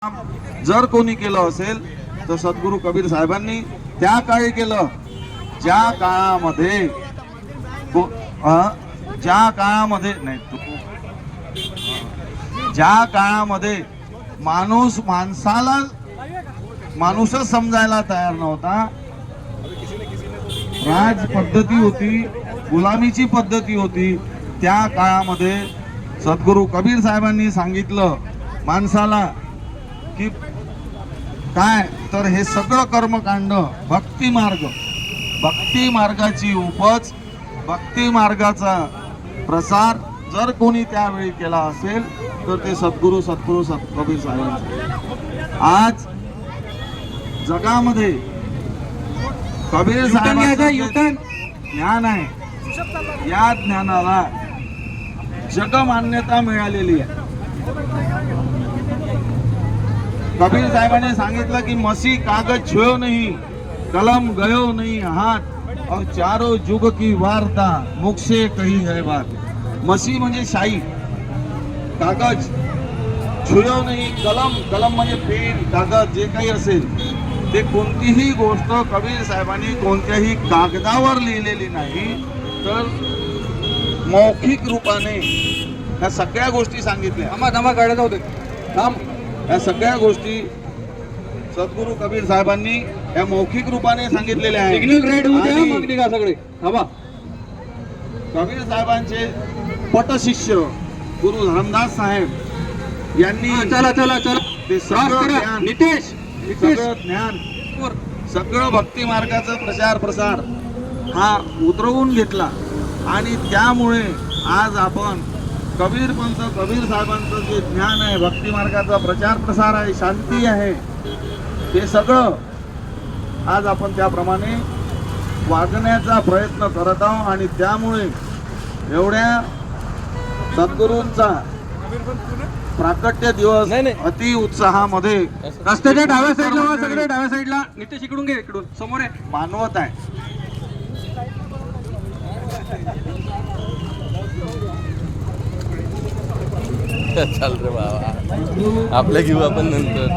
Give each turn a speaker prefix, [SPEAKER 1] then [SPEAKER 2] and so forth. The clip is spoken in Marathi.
[SPEAKER 1] जर कोणी केलं असेल तर सद्गुरू कबीर साहेबांनी त्या काळी केलं, ज्या काळामध्ये ज्या काळामध्ये माणूसच समजायला तयार नव्हता, राज पद्धती होती, गुलामीची पद्धती होती, त्या काळामध्ये सद्गुरू कबीर साहेबांनी सांगितलं माणसाला की काय तर हे सगळं कर्मकांड भक्ती मार्गाची उपज, भक्ती मार्गाचा प्रसार जर कोणी त्यावेळी केला असेल तर ते सद्गुरू कबीर साहेबांचे. आज जगामध्ये कबीर साहेबांचं ज्ञान आहे, या ज्ञानाला जगमान्यता मिळालेली आहे. कबीर साहेबांनी सांगितलं की मसी कागज छुओ नहीं, कलम गयो नहीं हाथ, और चारों जुग की वार्ता मुख से कही है बात. मसी म्हणजे शाई, कागज, छुओ नहीं कलम म्हणजे पेन, कागद जे काही असेल ते कोणतीही गोष्ट कबीर साहेबांनी कोणत्याही कागदावर लिहिलेली नाही, तर मौखिक रूपाने ह्या सगळ्या गोष्टी सांगितल्या. या सगळ्या गोष्टी सद्गुरू कबीर साहेबांनी या मौखिक रूपाने सांगितलेल्या आहेत. कबीर साहेबांचे पटशिष्य गुरु धर्मदास साहेब यांनी ते सगळं ज्ञान, सगळं भक्ती मार्गाचा प्रचार प्रसार हा उतरवून घेतला, आणि त्यामुळे आज आपण कबीर साहेबांचं जे ज्ञान आहे, भक्ती मार्गाचा प्रचार प्रसार आहे, शांती आहे, ते सगळं आज आपण त्याप्रमाणे वागण्याचा प्रयत्न करत आहोत. आणि त्यामुळे एवढ्या सद्गुरूंचा प्राकट्य दिवस अति उत्साहामध्ये
[SPEAKER 2] रस्त्याच्या डाव्या साईडला, सगळे डाव्या साईडला, नितेश इकडून घे, इकडून समोर आहे,
[SPEAKER 1] मानवत आहे.
[SPEAKER 3] चाल रे बाबा, आपल्या घेऊ आपण नंतर.